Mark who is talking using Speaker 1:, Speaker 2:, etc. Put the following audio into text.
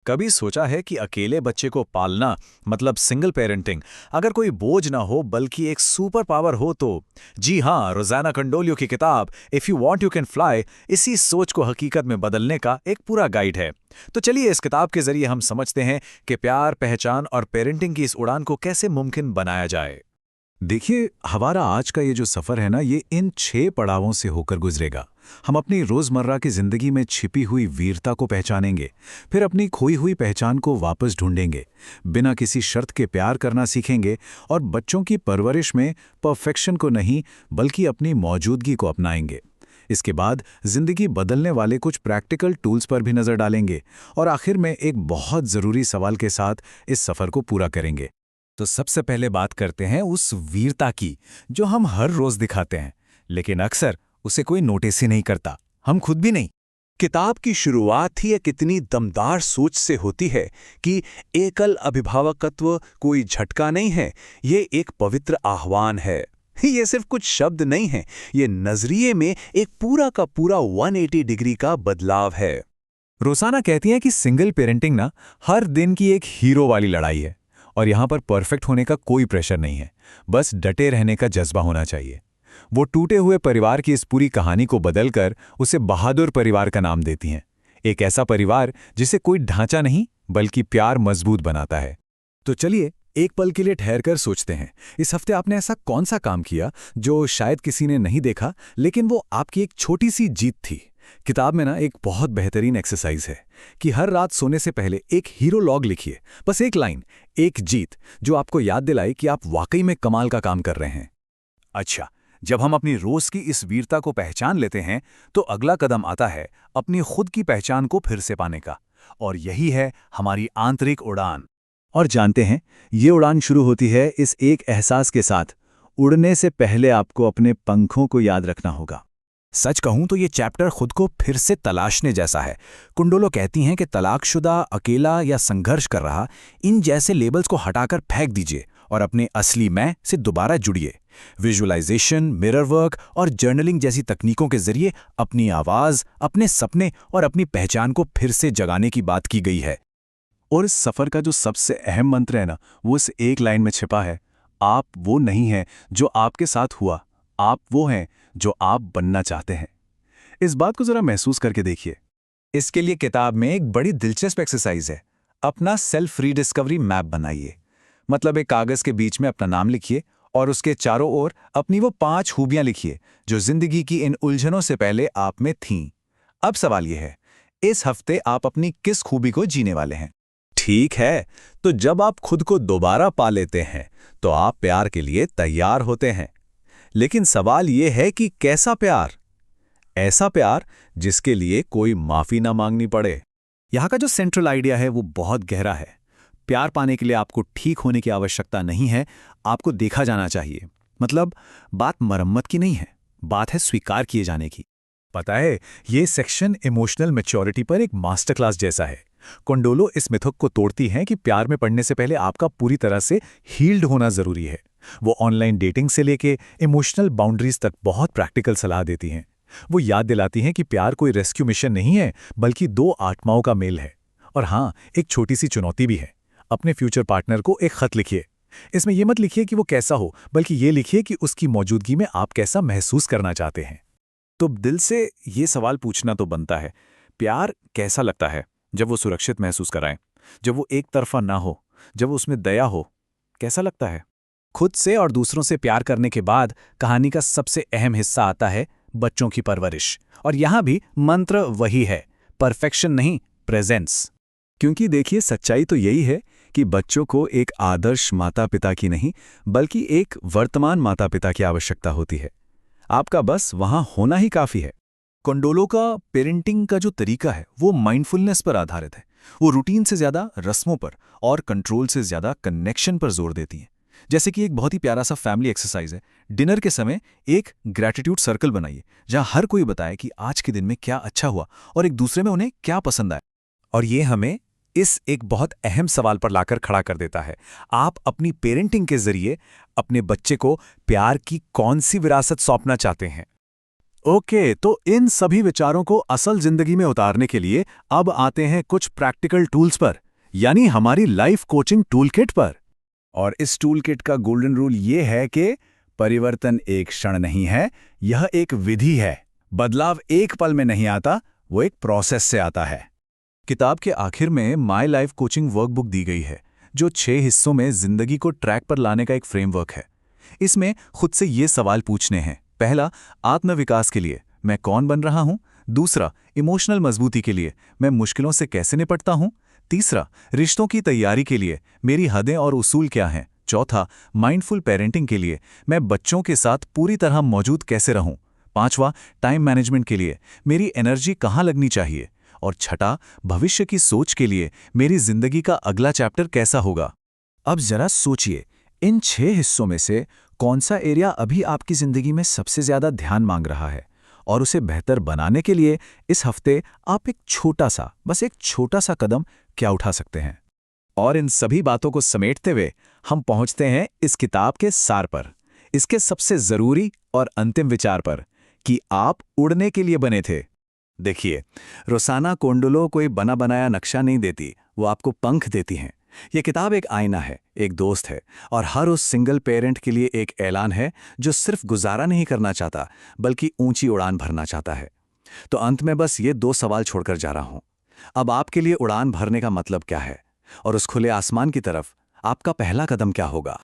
Speaker 1: कभी सोचा है कि अकेले बच्चे को पालना मतलब सिंगल पेरेंटिंग अगर कोई बोझ ना हो बल्कि एक सुपर पावर हो तो? जी हाँ, रोजाना कंडोलियो की किताब if you want you can fly इसी सोच को हकीकत में बदलने का एक पूरा गाइड है। तो चलिए इस किताब के जरिए हम समझते हैं कि प्यार, पहचान और पेरेंटिंग की इस उड़ान को कैसे मुमकिन बनाया जाए। देखिए, हमारा आज का ये जो सफर है ना, ये इन 6 पड़ावों से होकर गुजरेगा। हम अपनी रोजमर्रा की जिंदगी में छिपी हुई वीरता को पहचानेंगे, फिर अपनी खोई हुई पहचान को वापस ढूंढेंगे, बिना किसी शर्त के प्यार करना सीखेंगे और बच्चों की परवरिश में परफेक्शन को नहीं बल्कि अपनी मौजूदगी को अपनाएंगे। इसके बाद जिंदगी बदलने वाले कुछ प्रैक्टिकल टूल्स पर भी नजर डालेंगे और आखिर में एक बहुत जरूरी सवाल के साथ इस सफर को पूरा करेंगे। तो सबसे पहले बात करते हैं उस वीरता की जो हम हर रोज दिखाते हैं, लेकिन अक्सर उसे कोई नोटिस ही नहीं करता, हम खुद भी नहीं।
Speaker 2: किताब की शुरुआत ही एक इतनी दमदार सोच से होती है कि एकल अभिभावकत्व कोई झटका नहीं है, ये एक पवित्र आह्वान है। ये सिर्फ कुछ शब्द नहीं है, ये नजरिए में एक पूरा का पूरा 180 डिग्री का बदलाव है।
Speaker 1: रोसाना कहती हैं कि सिंगल पेरेंटिंग ना हर दिन की एक हीरो वाली लड़ाई है और यहाँ पर परफेक्ट होने का कोई प्रेशर नहीं है, बस डटे रहने का जज्बा होना चाहिए। वो टूटे हुए परिवार की इस पूरी कहानी को बदलकर उसे बहादुर परिवार का नाम देती हैं, एक ऐसा परिवार जिसे कोई ढांचा नहीं बल्कि प्यार मजबूत बनाता है। तो चलिए एक पल के लिए ठहरकर सोचते हैं, इस हफ्ते आपने ऐसा कौन सा काम किया जो शायद किसी ने नहीं देखा लेकिन वो आपकी एक छोटी सी जीत थी। किताब में ना एक बहुत बेहतरीन एक्सरसाइज है कि हर रात सोने से पहले एक हीरो लॉग लिखिए, बस एक लाइन, एक जीत जो आपको याद दिलाए कि आप वाकई में कमाल का काम कर रहे हैं। अच्छा, जब हम अपनी रोज की इस वीरता को पहचान लेते हैं तो अगला कदम आता है अपनी खुद की पहचान को फिर से पाने का, और यही है हमारी आंतरिक उड़ान। और जानते हैं, ये उड़ान शुरू होती है इस एक एहसास के साथ, उड़ने से पहले आपको अपने पंखों को याद रखना होगा। सच कहूं तो ये चैप्टर खुद को फिर से तलाशने जैसा है। कुंडोलो कहती हैं कि तलाकशुदा, अकेला या संघर्ष कर रहा, इन जैसे लेबल्स को हटाकर फेंक दीजिए और अपने असली मैं से दोबारा जुड़िए। विजुअलाइजेशन, मिरर वर्क और जर्नलिंग जैसी तकनीकों के जरिए अपनी आवाज, अपने सपने और अपनी पहचान को फिर से जगाने की बात की गई है। और इस सफर का जो सबसे अहम मंत्र है ना, वो इस एक लाइन में छिपा है, आप वो नहीं हैं जो आपके साथ हुआ, आप वो हैं जो आप बनना चाहते हैं। इस बात को जरा महसूस करके देखिए। इसके लिए किताब में एक बड़ी दिलचस्प एक्सरसाइज है, अपना सेल्फ रीडिस्कवरी मैप बनाइए। मतलब एक कागज के बीच में अपना नाम लिखिए और उसके चारों ओर अपनी वो 5 खूबियां लिखिए जो जिंदगी की इन उलझनों से पहले आप में थीं। अब सवाल यह है, इस हफ्ते आप अपनी किस खूबी को जीने वाले हैं? ठीक है, तो जब आप खुद को दोबारा पा लेते हैं तो आप प्यार के लिए तैयार होते हैं। लेकिन सवाल यह है कि कैसा प्यार? ऐसा प्यार जिसके लिए कोई माफी ना मांगनी पड़े। यहाँ का जो सेंट्रल आइडिया है वो बहुत गहरा है। प्यार पाने के लिए आपको ठीक होने की आवश्यकता नहीं है, आपको देखा जाना चाहिए। मतलब बात मरम्मत की नहीं है, बात है स्वीकार किए जाने की। पता है, ये सेक्शन इमोशनल मैच्योरिटी पर एक मास्टर क्लास जैसा है। कोंडोलो इस मिथक को तोड़ती हैं कि प्यार में पड़ने से पहले आपका पूरी तरह से हील्ड होना जरूरी है। वो ऑनलाइन डेटिंग से लेके इमोशनल बाउंड्रीज तक बहुत प्रैक्टिकल सलाह देती हैं। वो याद दिलाती हैं कि प्यार कोई रेस्क्यू मिशन नहीं है बल्कि 2 आत्माओं का मेल है। और हाँ, एक छोटी सी चुनौती भी है, अपने फ्यूचर पार्टनर को एक खत लिखिए। इसमें यह मत लिखिए कि वो कैसा हो, बल्कि ये लिखिए कि उसकी मौजूदगी में आप कैसा महसूस करना चाहते हैं। तो दिल से ये सवाल पूछना तो बनता है, प्यार कैसा लगता है जब वो सुरक्षित महसूस कराए, जब वो एक तरफा ना हो, जब उसमें दया हो, कैसा लगता है? खुद से और दूसरों से प्यार करने के बाद कहानी का सबसे अहम हिस्सा आता है बच्चों की परवरिश। और यहां भी मंत्र वही है, परफेक्शन नहीं, प्रेजेंस। क्योंकि देखिए, सच्चाई तो यही है कि बच्चों को एक आदर्श माता पिता की नहीं बल्कि एक वर्तमान माता पिता की आवश्यकता होती है। आपका बस वहां होना ही काफी है। कोंडोलो का पेरेंटिंग का जो तरीका है वो माइंडफुलनेस पर आधारित है। वो रूटीन से ज्यादा रस्मों पर और कंट्रोल से ज्यादा कनेक्शन पर जोर देती है। जैसे कि एक बहुत ही प्यारा सा फैमिली एक्सरसाइज है, डिनर के समय एक ग्रैटिट्यूड सर्कल बनाइए जहां हर कोई बताए कि आज के दिन में क्या अच्छा हुआ और एक दूसरे में उन्हें क्या पसंद आया। और ये हमें इस एक बहुत अहम सवाल पर लाकर खड़ा कर देता है, आप अपनी पेरेंटिंग के जरिए अपने बच्चे को प्यार की कौन सी विरासत सौंपना चाहते हैं?
Speaker 3: ओके, तो इन सभी विचारों को असल जिंदगी में उतारने के लिए अब आते हैं कुछ प्रैक्टिकल टूल्स पर, यानी हमारी लाइफ कोचिंग टूलकिट पर।
Speaker 4: और इस टूलकिट का गोल्डन रूल ये है कि परिवर्तन एक क्षण नहीं है, यह एक विधि है। बदलाव एक पल में नहीं आता, वो एक प्रोसेस से आता है।
Speaker 1: किताब के आखिर में माई लाइफ कोचिंग वर्कबुक दी गई है, जो 6 हिस्सों में जिंदगी को ट्रैक पर लाने का एक फ्रेमवर्क है। इसमें खुद से ये सवाल पूछने हैं। पहला, आत्मविकास के लिए मैं कौन बन रहा हूं? दूसरा, इमोशनल मजबूती के लिए मैं मुश्किलों से कैसे निपटता हूं? तीसरा, रिश्तों की तैयारी के लिए मेरी हदें और उसूल क्या हैं? चौथा, माइंडफुल पेरेंटिंग के लिए मैं बच्चों के साथ पूरी तरह मौजूद कैसे रहूं? पांचवा, टाइम मैनेजमेंट के लिए मेरी एनर्जी कहाँ लगनी चाहिए? और छठा, भविष्य की सोच के लिए मेरी जिंदगी का अगला चैप्टर कैसा होगा?
Speaker 3: अब जरा सोचिए, इन 6 हिस्सों में से कौन सा एरिया अभी आपकी जिंदगी में सबसे ज्यादा ध्यान मांग रहा है, और उसे बेहतर बनाने के लिए इस हफ्ते आप एक छोटा सा, बस एक छोटा सा कदम क्या उठा सकते हैं।
Speaker 1: और इन सभी बातों को समेटते हुए हम पहुंचते हैं इस किताब के सार पर, इसके सबसे जरूरी और अंतिम विचार पर, कि आप उड़ने के लिए बने थे।
Speaker 2: देखिए, रोसाना कोंडोलो कोई बना बनाया नक्शा नहीं देती, वो आपको पंख देती हैं। ये किताब एक आईना है, एक दोस्त है, और हर उस सिंगल पेरेंट के लिए एक ऐलान है जो सिर्फ गुजारा नहीं करना चाहता, बल्कि ऊंची उड़ान भरना चाहता है। तो अंत में बस ये 2 सवाल छोड़कर जा रहा हूं। अब आपके लिए उड़ान भरने का मतलब क्या है? और उस खुले आसमान की तरफ आपका पहला कदम क्या होगा?